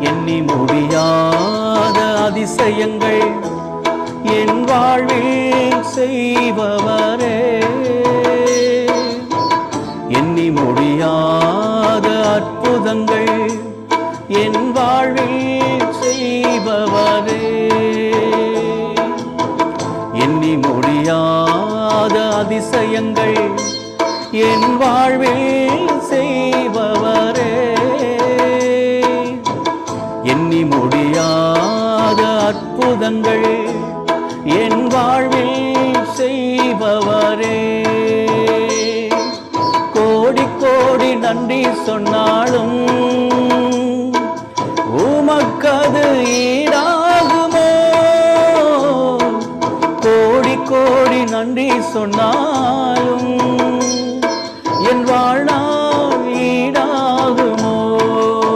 எண்ணி முடியாத அதிசயங்கள் என் வாழ்வில் செய்பவரே, எண்ணி முடியாத அற்புதங்கள் என் வாழ்வில் செய்பவரே, எண்ணி முடியாத அதிசயங்கள் என் வாழ்வில்